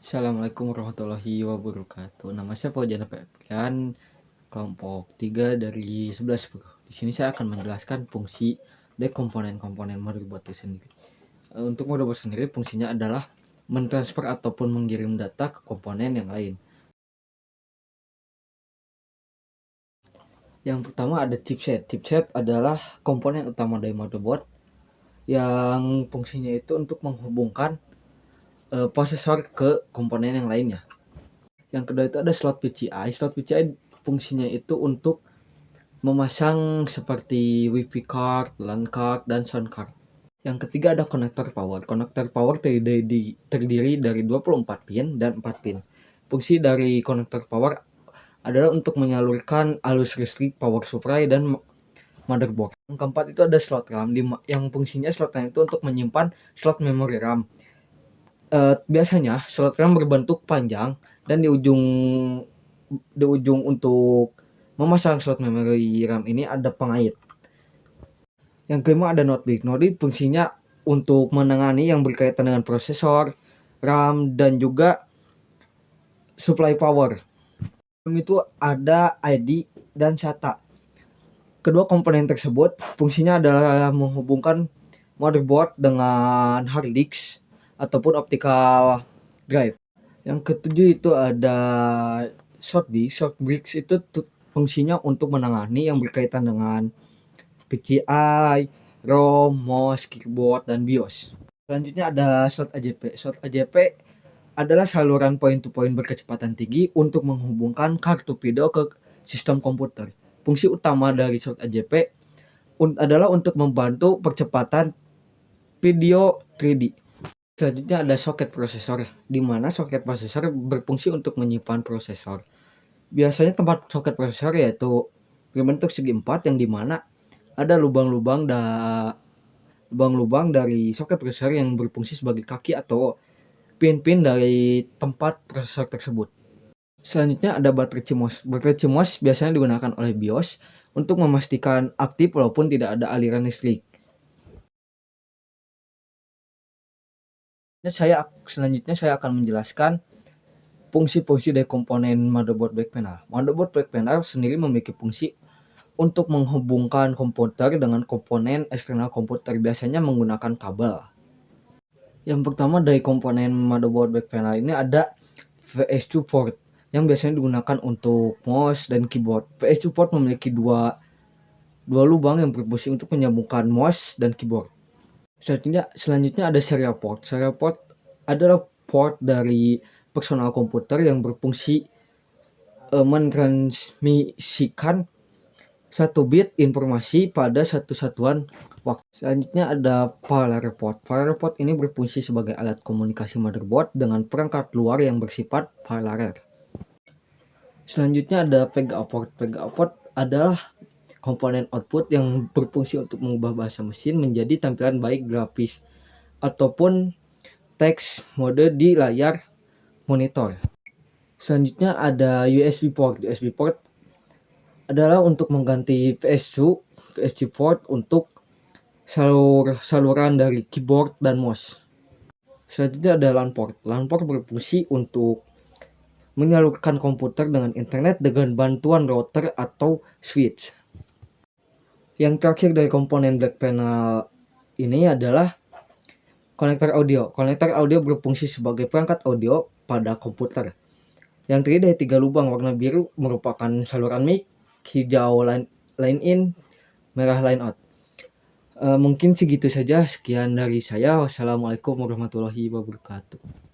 Assalamualaikum warahmatullahi wabarakatuh. Nama saya Fauzan Febrian, kelompok 3 dari 11 Bro. Di sini saya akan menjelaskan fungsi dari komponen-komponen motherboard itu sendiri. Untuk motherboard sendiri fungsinya adalah mentransfer ataupun mengirim data ke komponen yang lain. Yang pertama ada chipset. Chipset adalah komponen utama dari motherboard yang fungsinya itu untuk menghubungkan prosesor ke komponen yang lainnya. Yang kedua itu ada slot PCI. Slot PCI fungsinya itu untuk memasang seperti WiFi card, LAN card, dan sound card. Yang ketiga ada konektor power. Konektor power terdiri dari 24 pin dan 4 pin. Fungsi dari konektor power adalah untuk menyalurkan arus listrik power supply dan motherboard. Yang keempat itu ada slot RAM, yang fungsinya slot RAM itu untuk menyimpan slot memori RAM. Biasanya slot RAM berbentuk panjang dan di ujung untuk memasang slot memori RAM ini ada pengait. Yang kelima ada notebook. Notebook fungsinya untuk menangani yang berkaitan dengan prosesor, RAM, dan juga supply power. Itu ada ID dan SATA. Kedua komponen tersebut fungsinya adalah menghubungkan motherboard dengan hard disk ataupun optical drive. Yang ketujuh itu ada softdisk. Softdisk itu fungsinya untuk menangani yang berkaitan dengan PCI, ROM, mouse, keyboard, dan BIOS. Selanjutnya ada slot AJP. Slot AJP adalah saluran point-to-point berkecepatan tinggi untuk menghubungkan kartu video ke sistem komputer. Fungsi utama dari slot AJP adalah untuk membantu percepatan video 3D. Selanjutnya ada soket prosesor, di mana soket prosesor berfungsi untuk menyimpan prosesor. Biasanya tempat soket prosesor yaitu berbentuk segi empat, yang dimana ada lubang-lubang dari soket prosesor yang berfungsi sebagai kaki atau pin-pin dari tempat prosesor tersebut. Selanjutnya ada baterai CMOS. Baterai CMOS biasanya digunakan oleh BIOS untuk memastikan aktif walaupun tidak ada aliran listrik. Selanjutnya saya akan menjelaskan fungsi-fungsi dari komponen motherboard back panel. Motherboard back panel sendiri memiliki fungsi untuk menghubungkan komputer dengan komponen eksternal komputer, biasanya menggunakan kabel. Yang pertama dari komponen motherboard back panel ini ada VS2 port yang biasanya digunakan untuk mouse dan keyboard. VS2 port memiliki dua lubang yang berfungsi untuk menyambungkan mouse dan keyboard. Selanjutnya ada serial port. Serial port adalah port dari personal komputer yang berfungsi mentransmisikan satu bit informasi pada satu satuan waktu. Selanjutnya ada parallel port. Parallel port ini berfungsi sebagai alat komunikasi motherboard dengan perangkat luar yang bersifat paralel. Selanjutnya ada VGA port. VGA port adalah komponen output yang berfungsi untuk mengubah bahasa mesin menjadi tampilan baik grafis ataupun teks mode di layar monitor. Selanjutnya ada USB port. USB port adalah untuk mengganti VS2 port untuk saluran dari keyboard dan mouse. Selanjutnya ada LAN port. LAN port berfungsi untuk menyalurkan komputer dengan internet dengan bantuan router atau switch. Yang terakhir dari komponen back panel ini adalah konektor audio. Konektor audio berfungsi sebagai perangkat audio pada komputer yang terdiri dari 3 lubang. Warna biru merupakan saluran mic, hijau line in, merah line out. Mungkin segitu saja. Sekian dari saya. Wassalamualaikum warahmatullahi wabarakatuh.